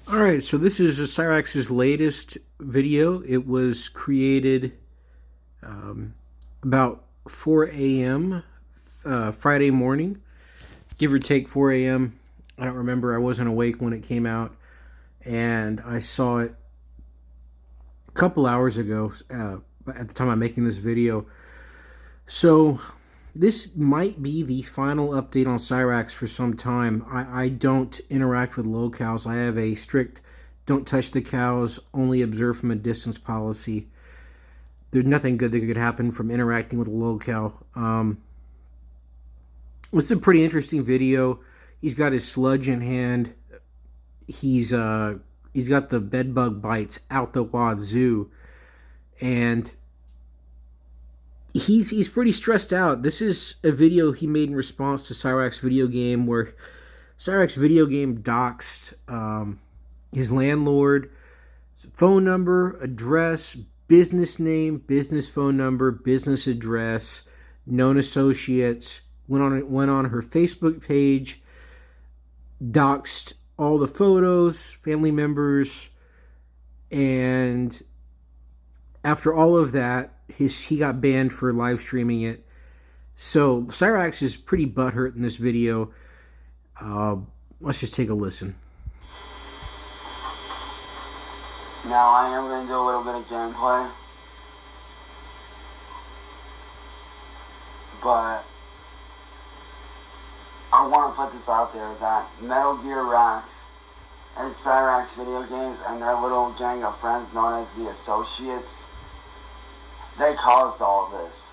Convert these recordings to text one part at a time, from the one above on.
Alright, so this is Cyrax's latest video. It was created about 4 a.m. Friday morning, give or take 4 a.m. I don't remember. I wasn't awake when it came out, and I saw it a couple hours ago at the time I'm making this video. So this might be the final update on Cyraxx for some time. I don't interact with locals. I have a strict don't touch the cows, only observe from a distance policy. There's nothing good that could happen from interacting with a locale. It's a pretty interesting video. He's got his sludge in hand. He's got the bedbug bites out the wazoo, and he's pretty stressed out. This is a video he made in response to Cyrax Video Game, where Cyrax Video Game doxed his landlord, phone number, address, business name, business phone number, business address, known associates. Went on her Facebook page, doxed all the photos, family members, and after all of that, he got banned for live streaming it. So Cyraxx is pretty butthurt in this video. Let's just take a listen. Now I am going to do a little bit of gameplay, but I want to put this out there that Metal Gear Raxx and Cyrax Video Games and their little gang of friends known as the Associates, they caused all of this.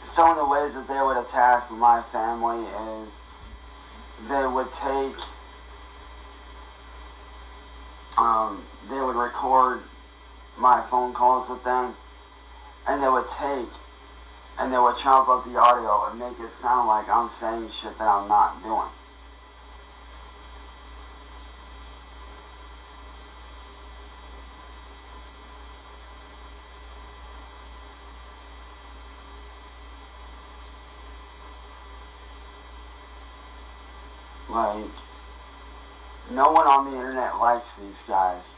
Some of the ways that they would attack my family is they would they would record my phone calls with them, and they would chop up the audio and make it sound like I'm saying shit that I'm not doing. Like, no one on the internet likes these guys.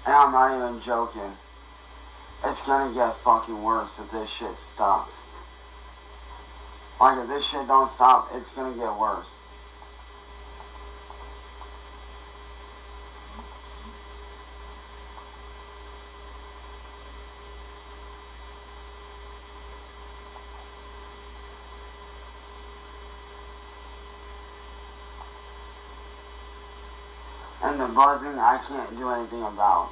And I'm not even joking. It's gonna get fucking worse if this shit stops. Like, if this shit don't stop, it's gonna get worse. And the buzzing, I can't do anything about.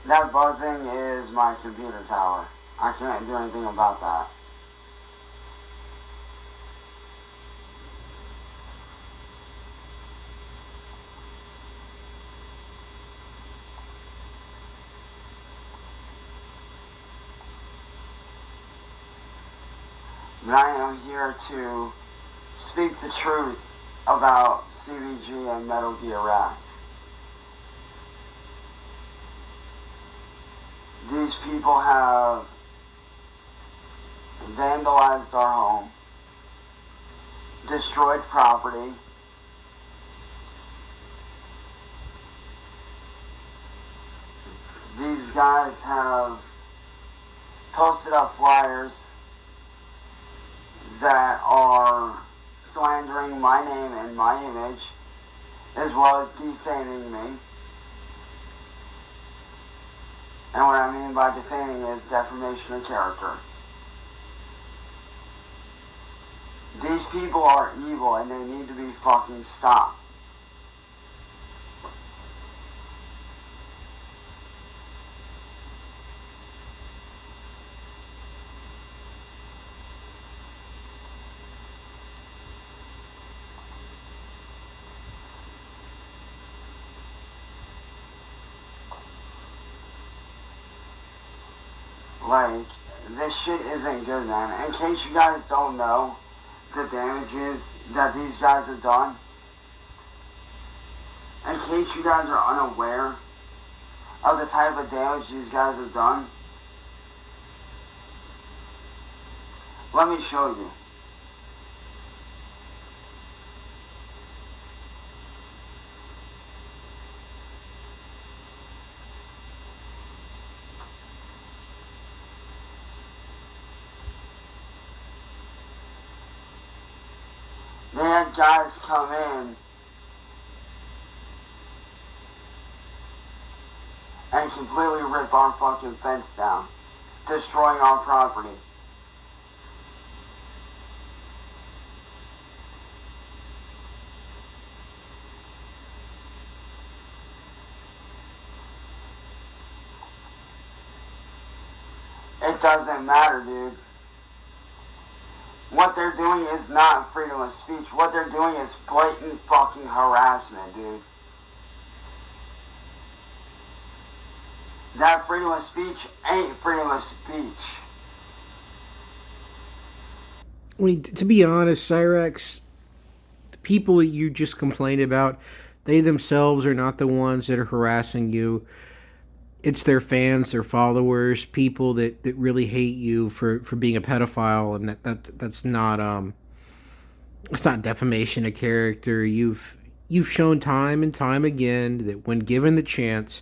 That buzzing is my computer tower. I can't do anything about that. But I am here to speak the truth about CVG and Metal Gear Raxx. These people have vandalized our home, destroyed property, these guys have posted up flyers that are slandering my name and my image, as well as defaming me. And what I mean by defaming is defamation of character. These people are evil and they need to be fucking stopped. Like, this shit isn't good, man. In case you guys don't know the damages that these guys have done, in case you guys are unaware of the type of damage these guys have done, let me show you. They had guys come in and completely rip our fucking fence down, destroying our property. It doesn't matter, dude. What they're doing is not freedom of speech. What they're doing is blatant fucking harassment, dude. That freedom of speech ain't freedom of speech. I mean, to be honest, Cyraxx, the people that you just complained about, they themselves are not the ones that are harassing you. It's their fans, their followers, people that really hate you for being a pedophile, and that's not it's not defamation of character. You've shown time and time again that when given the chance,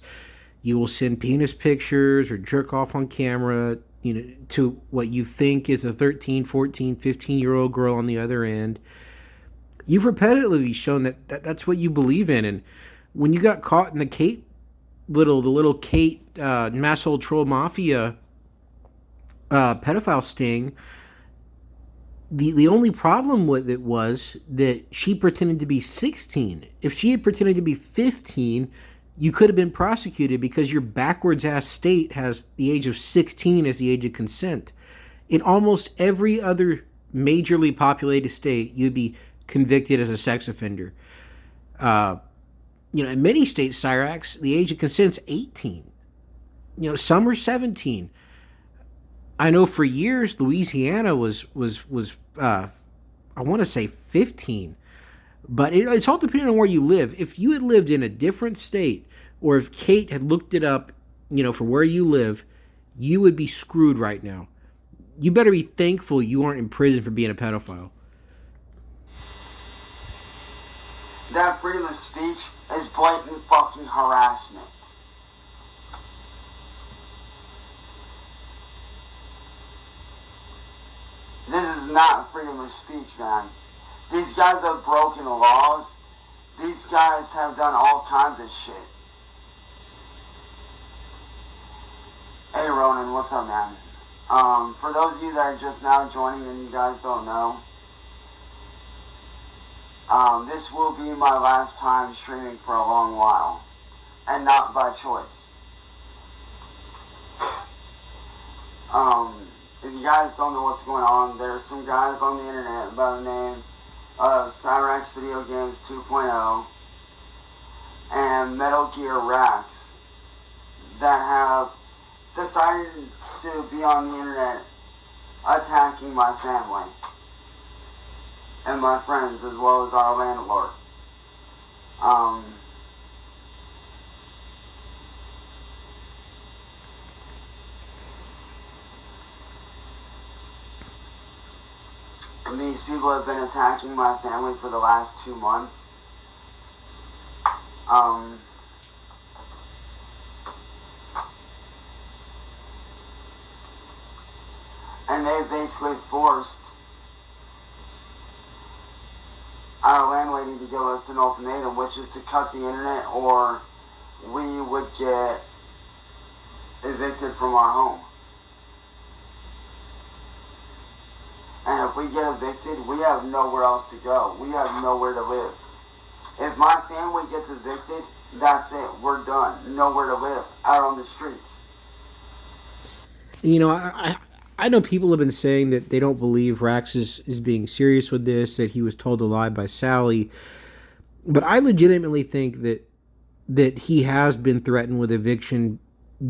you will send penis pictures or jerk off on camera, to what you think is a 13, 14, 15-year-old girl on the other end. You've repetitively shown that's what you believe in, and when you got caught in the little Kate Masshole Troll Mafia pedophile sting, the only problem with it was that she pretended to be 16. If she had pretended to be 15, you could have been prosecuted because your backwards ass state has the age of 16 as the age of consent. In almost every other majorly populated state, you'd be convicted as a sex offender. In many states, Cyraxx, the age of consent is 18. Some are 17. I know for years Louisiana was I want to say 15. But it's all depending on where you live. If you had lived in a different state, or if Kate had looked it up, for where you live, you would be screwed right now. You better be thankful you aren't in prison for being a pedophile. That freedom of speech is blatant fucking harassment. This is not freedom of speech, man. These guys have broken laws. These guys have done all kinds of shit. Hey Ronan, what's up, man? For those of you that are just now joining and you guys don't know, this will be my last time streaming for a long while, and not by choice. If you guys don't know what's going on, there's some guys on the internet by the name of Cyrax Video Games 2.0 and Metal Gear Raxx that have decided to be on the internet attacking my family and my friends as well as our landlord. These people have been attacking my family for the last 2 months. And they basically forced our landlady to give us an ultimatum, which is to cut the internet or we would get evicted from our home. And if we get evicted, we have nowhere else to go. We have nowhere to live. If my family gets evicted, that's it. We're done. Nowhere to live. Out on the streets. I know people have been saying that they don't believe Raxx is being serious with this, that he was told to lie by Sally. But I legitimately think that he has been threatened with eviction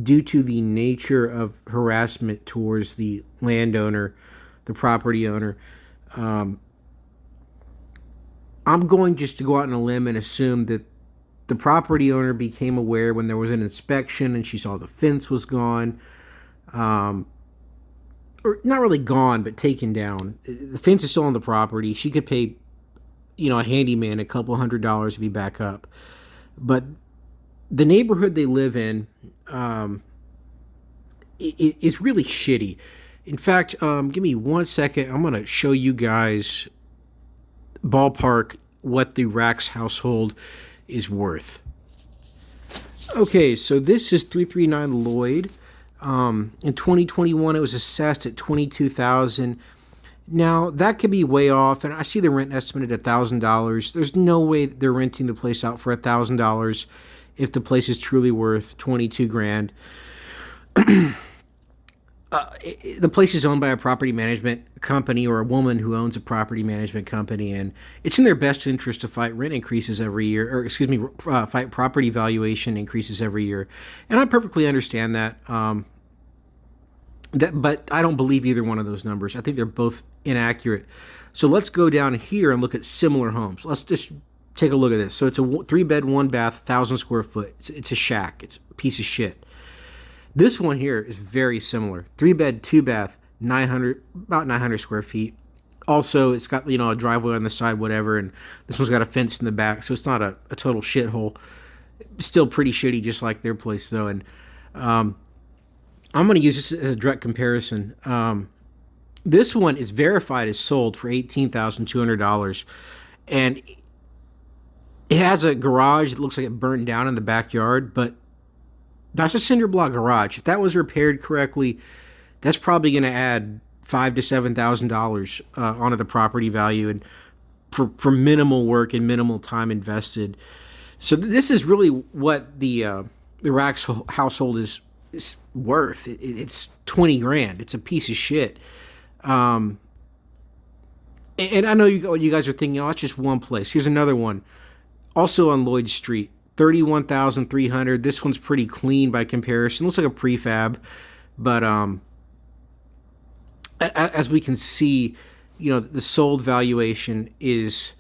due to the nature of harassment towards the landowner, the property owner. I'm going just to go out on a limb and assume that the property owner became aware when there was an inspection and she saw the fence was gone. Or not really gone, but taken down. The fence is still on the property. She could pay, a handyman a couple $100 to be back up. But the neighborhood they live in is really shitty. In fact, give me 1 second. I'm going to show you guys ballpark what the Raxx household is worth. Okay, so this is 339 Lloyd. In 2021, it was assessed at $22,000. Now, that could be way off, and I see the rent estimated at $1,000. There's no way they're renting the place out for $1,000 if the place is truly worth 22 grand. The place is owned by a property management company or a woman who owns a property management company, and it's in their best interest to fight rent increases every year, or fight property valuation increases every year. And I perfectly understand that. But I don't believe either one of those numbers. I think they're both inaccurate. So let's go down here and look at similar homes. Let's just take a look at this. So it's a 3-bed, 1-bath, 1,000 square foot. It's a shack. It's a piece of shit. This one here is very similar. 3-bed, 2-bath, about 900 square feet. Also, it's got, a driveway on the side, whatever, and this one's got a fence in the back, so it's not a total shithole. Still pretty shitty, just like their place, though. And I'm going to use this as a direct comparison. This one is verified as sold for $18,200, and it has a garage that looks like it burned down in the backyard, but that's a cinder block garage. If that was repaired correctly, that's probably going to add $5,000 to $7,000 onto the property value, and for minimal work and minimal time invested. So this is really what the Raxx household is worth. It's 20 grand. It's a piece of shit. And I know you guys are thinking, it's just one place. Here's another one, also on Lloyd Street. 31,300. This one's pretty clean by comparison. Looks like a prefab, but as we can see, the sold valuation is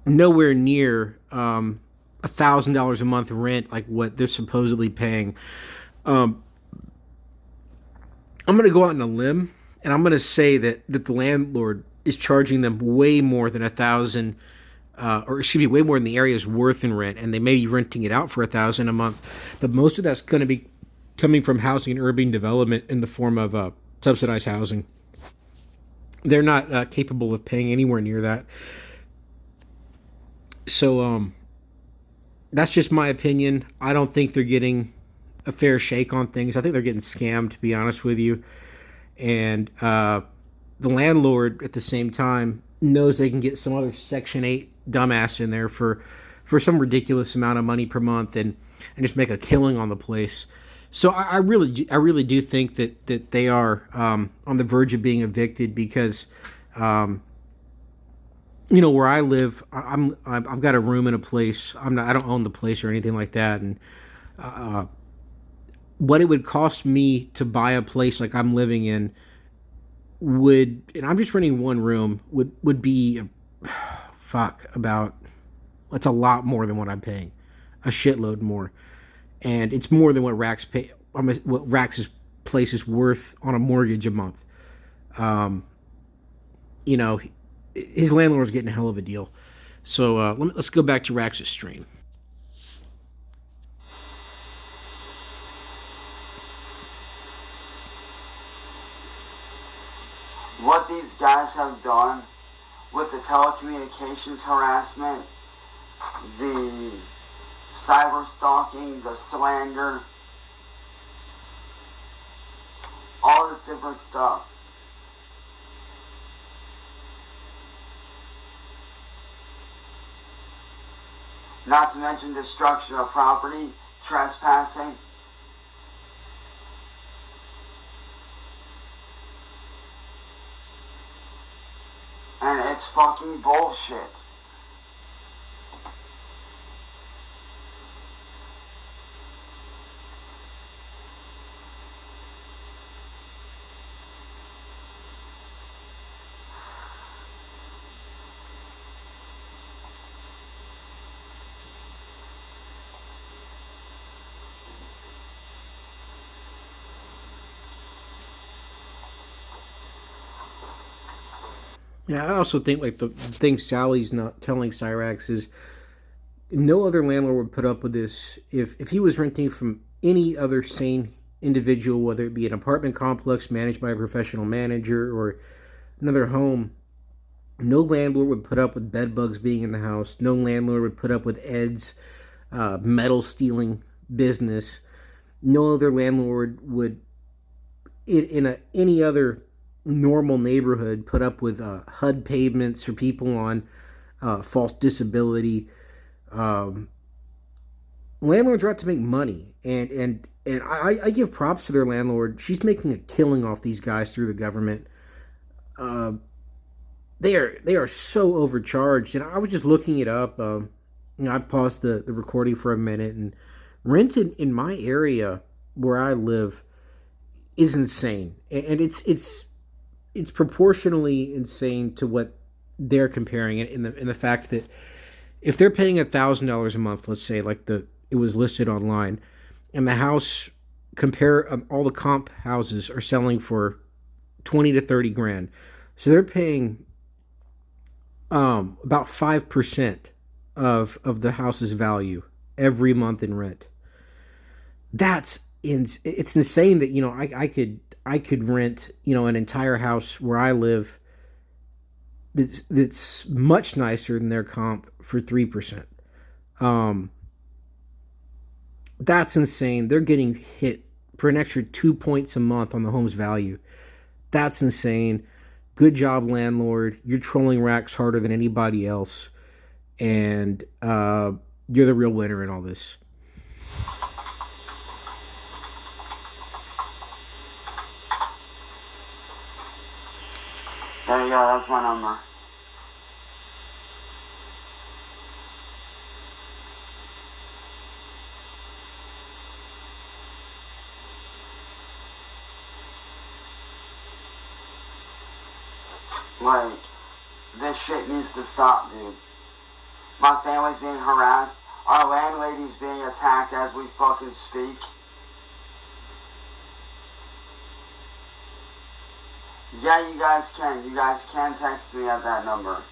nowhere near $1,000 a month rent like what they're supposedly paying. I'm going to go out on a limb, and I'm going to say that the landlord is charging them way more than $1,000. Way more than the area is worth in rent, and they may be renting it out for $1,000 a month, but most of that's going to be coming from housing and urban development in the form of subsidized housing. They're not capable of paying anywhere near that. So that's just my opinion. I don't think they're getting a fair shake on things. I think they're getting scammed, to be honest with you. And the landlord, at the same time, knows they can get some other Section 8 dumbass in there for some ridiculous amount of money per month and just make a killing on the place. So I really do think that they are on the verge of being evicted because where I live, I've got a room in a place. I don't own the place or anything like that, and what it would cost me to buy a place like I'm living in and I'm just renting one room, would be it's a lot more than what I'm paying, a shitload more, and it's more than what what Raxx's place is worth on a mortgage a month. His landlord's getting a hell of a deal. So let's go back to Raxx's stream. What these guys have done with the telecommunications harassment, the cyber stalking, the slander, all this different stuff. Not to mention destruction of property, trespassing. And it's fucking bullshit. Yeah, I also think like the thing Sally's not telling Cyraxx is no other landlord would put up with this if he was renting from any other sane individual, whether it be an apartment complex managed by a professional manager or another home. No landlord would put up with bed bugs being in the house. No landlord would put up with Ed's metal stealing business. No other landlord would, any other normal neighborhood, put up with HUD pavements for people on false disability. Um, Landlords are out to make money, and I give props to their landlord. She's making a killing off these guys through the government. Uh, they are so overcharged, and I was just looking it up. I paused the recording for a minute, and rent in my area where I live is insane, and it's proportionally insane to what they're comparing it in the fact that if they're paying $1,000 a month, let's say like it was listed online, and the house compare all the comp houses are selling for 20 to 30 grand, so they're paying about 5% of the house's value every month in rent. It's insane that I could rent an entire house where I live that's much nicer than their comp for 3%. Um, that's insane. They're getting hit for an extra 2 points a month on the home's value. That's insane. Good job, landlord. You're trolling Raxx harder than anybody else, and you're the real winner in all this. There you go, that's my number. Like, this shit needs to stop, dude. My family's being harassed. Our landlady's being attacked as we fucking speak. Yeah, you guys can. You guys can text me at that number.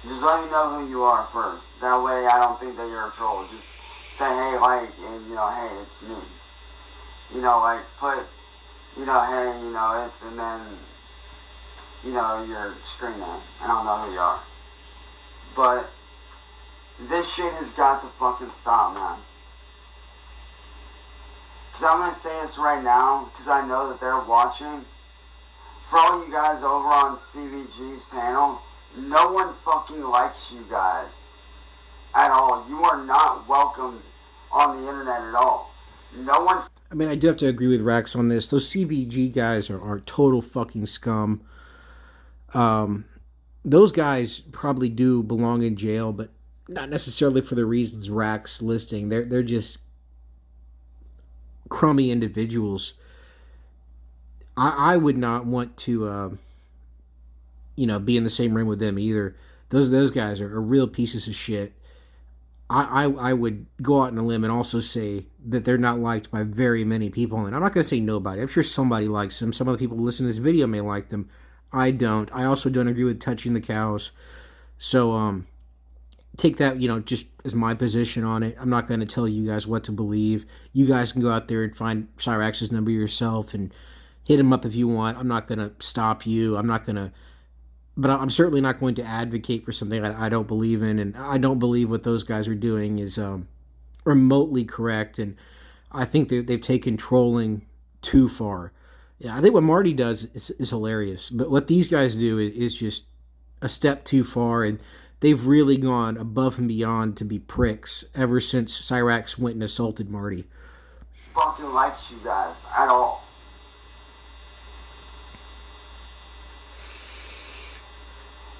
Just let me know who you are first. That way I don't think that you're a troll. Just say, hey, like, and, hey, it's me. Like, put, hey, it's, and then, your screen name. I don't know who you are. But this shit has got to fucking stop, man. Because I'm going to say this right now, because I know that they're watching. For all you guys over on CVG's panel, no one fucking likes you guys at all. You are not welcomed on the internet at all. No one... I mean, I do have to agree with Raxx on this. Those CVG guys are total fucking scum. Those guys probably do belong in jail, but not necessarily for the reasons Raxx listing. They're just crummy individuals. I would not want to be in the same room with them either. Those guys are real pieces of shit. I would go out on a limb and also say that they're not liked by very many people. And I'm not going to say nobody. I'm sure somebody likes them. Some of the people who listen to this video may like them. I don't. I also don't agree with touching the cows. So take that, just as my position on it. I'm not going to tell you guys what to believe. You guys can go out there and find Cyrax's number yourself and hit him up if you want. I'm not going to stop you. But I'm certainly not going to advocate for something I don't believe in, and I don't believe what those guys are doing is remotely correct, and I think they've taken trolling too far. Yeah, I think what Marty does is hilarious, but what these guys do is just a step too far, and they've really gone above and beyond to be pricks ever since Cyraxx went and assaulted Marty. Fucking likes you guys at all.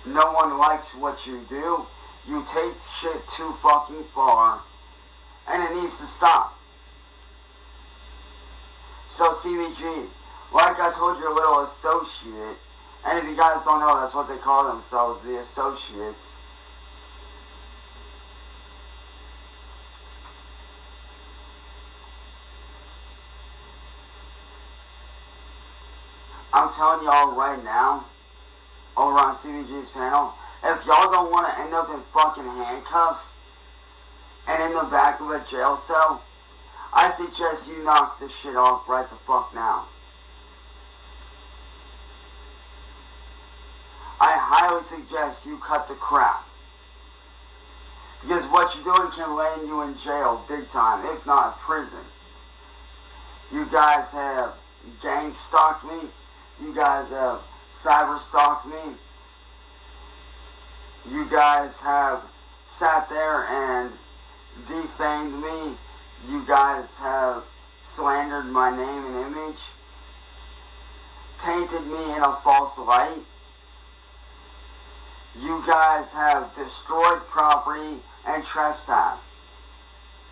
No one likes what you do. You take shit too fucking far. And it needs to stop. So CVG, like I told your little associate, and if you guys don't know, that's what they call themselves, the associates. I'm telling y'all right now, over on CVG's panel, if y'all don't want to end up in fucking handcuffs and in the back of a jail cell, I suggest you knock this shit off right the fuck now. I highly suggest you cut the crap. Because what you're doing can land you in jail big time, if not prison. You guys have gang stalked me. You guys have cyber stalked me. You guys have sat there and defamed me. You guys have slandered my name and image. Painted me in a false light. You guys have destroyed property and trespassed.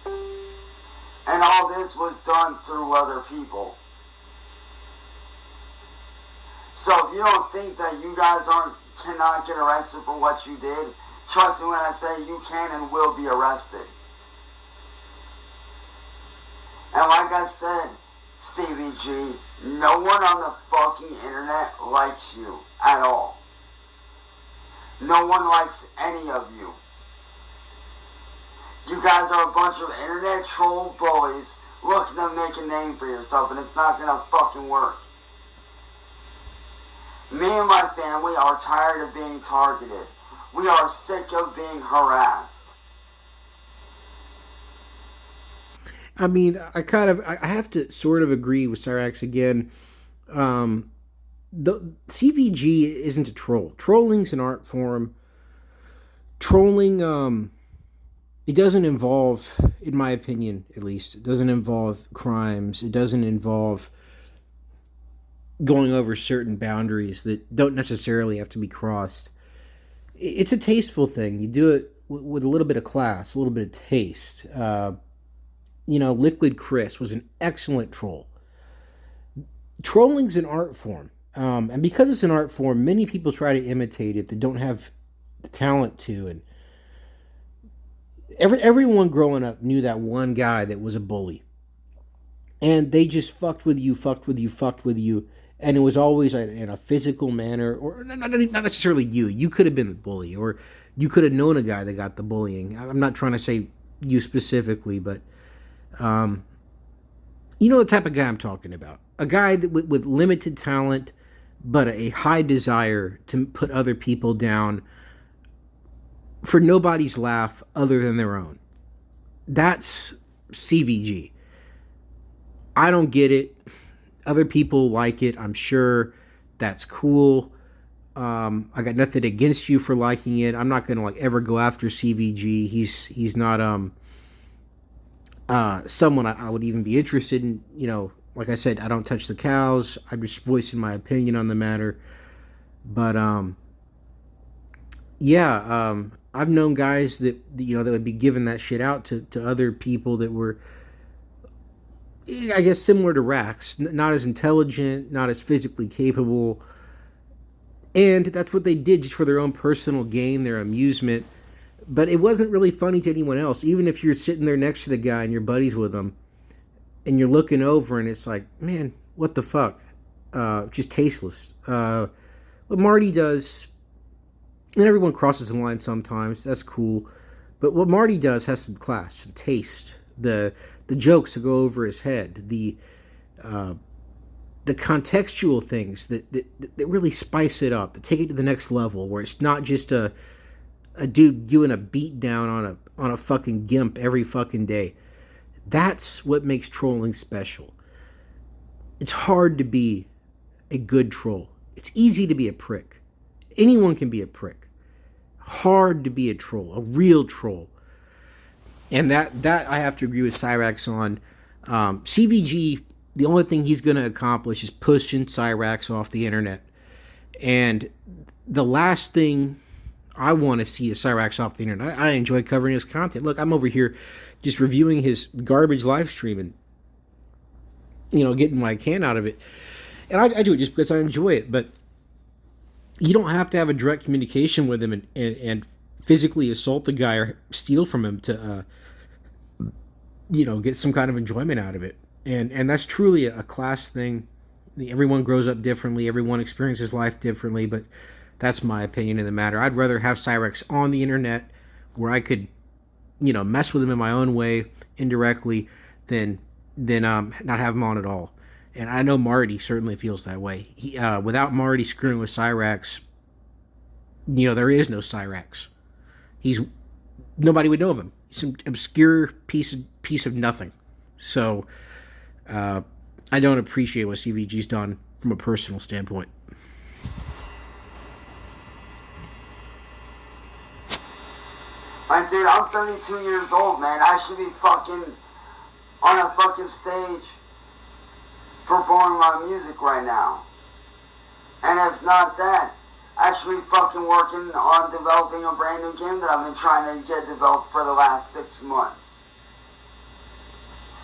And all this was done through other people. So if you don't think that you guys cannot get arrested for what you did, trust me when I say you can and will be arrested. And like I said, CVG, no one on the fucking internet likes you at all. No one likes any of you. You guys are a bunch of internet troll bullies looking to make a name for yourself, and it's not gonna fucking work. Me and my family are tired of being targeted. We are sick of being harassed. I mean, I have to sort of agree with Cyraxx again. The CVG isn't a troll. Trolling's an art form. Trolling, it doesn't involve, in my opinion at least, it doesn't involve crimes. It doesn't involve going over certain boundaries that don't necessarily have to be crossed. It's a tasteful thing. You do it with a little bit of class, a little bit of taste. Liquid Chris was an excellent troll. Trolling's an art form. And because it's an art form, many people try to imitate it that don't have the talent to. And everyone growing up knew that one guy that was a bully. And they just fucked with you. And it was always in a physical manner, or not necessarily you. You could have been the bully, or you could have known a guy that got the bullying. I'm not trying to say you specifically, but you know the type of guy I'm talking about. A guy that with limited talent, but a high desire to put other people down for nobody's laugh other than their own. That's CVG. I don't get it. Other people like it, I'm sure. That's cool. I got nothing against you for liking it. I'm not gonna ever go after CVG. He's not someone I would even be interested in. Like I said, I don't touch the cows. I'm just voicing my opinion on the matter. But I've known guys that would be giving that shit out to other people that were, I guess, similar to Raxx, not as intelligent, not as physically capable, and that's what they did just for their own personal gain, their amusement. But it wasn't really funny to anyone else. Even if you're sitting there next to the guy and you're buddies with him, and you're looking over and it's like, man, what the fuck? Just tasteless. What Marty does, and everyone crosses the line sometimes, that's cool. But what Marty does has some class, some taste. The jokes that go over his head, the contextual things that really spice it up, that take it to the next level, where it's not just a dude doing a beat down on a fucking gimp every fucking day. That's what makes trolling special. It's hard to be a good troll. It's easy to be a prick. Anyone can be a prick. Hard to be a troll, a real troll. And that I have to agree with Cyraxx on. CVG, the only thing he's going to accomplish is pushing Cyraxx off the internet. And the last thing I want to see is Cyraxx off the internet. I enjoy covering his content. Look, I'm over here just reviewing his garbage live stream and, getting my can out of it. And I do it just because I enjoy it. But you don't have to have a direct communication with him and physically assault the guy or steal from him to, get some kind of enjoyment out of it. And that's truly a class thing Everyone grows up differently. Everyone experiences life differently. But that's my opinion in the matter. I'd rather have Cyraxx on the internet where I could, mess with him in my own way indirectly than not have him on at all. And I know Marty certainly feels that way. Without Marty screwing with Cyraxx, there is no Cyraxx. Nobody would know of him. He's some obscure piece of nothing. So I don't appreciate what CVG's done from a personal standpoint. Like, dude, I'm 32 years old, man. I should be fucking on a fucking stage performing my music right now. And if not that, I should be fucking working on developing a brand new game that I've been trying to get developed for the last 6 months.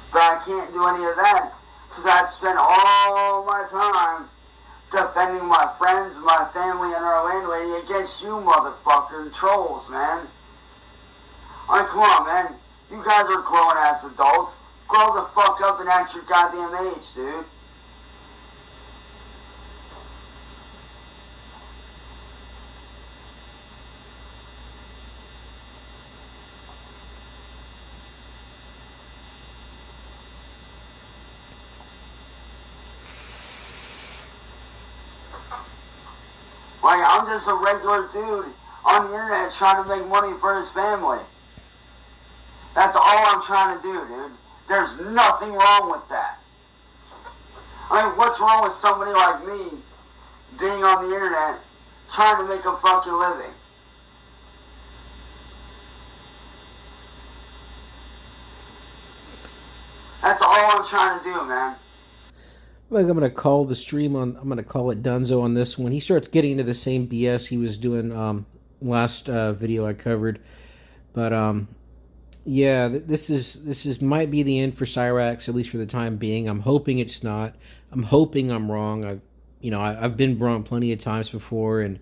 But I can't do any of that because I'd spend all my time defending my friends, my family, and our landlady against you motherfucking trolls, man. I mean, come on, man. You guys are grown-ass adults. Grow the fuck up and act your goddamn age, dude. Like, I'm just a regular dude on the internet trying to make money for his family. That's all I'm trying to do, dude. There's nothing wrong with that. I mean, what's wrong with somebody like me being on the internet trying to make a fucking living? That's all I'm trying to do, man. Like, I'm gonna call the stream on. I'm gonna call it Dunzo on this one. He starts getting into the same BS he was doing last video I covered, but yeah, this is might be the end for Cyraxx, at least for the time being. I'm hoping it's not. I'm hoping I'm wrong. I've been wrong plenty of times before, and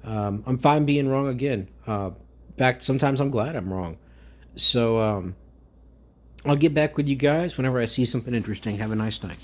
I'm fine being wrong again. Sometimes I'm glad I'm wrong. So I'll get back with you guys whenever I see something interesting. Have a nice night.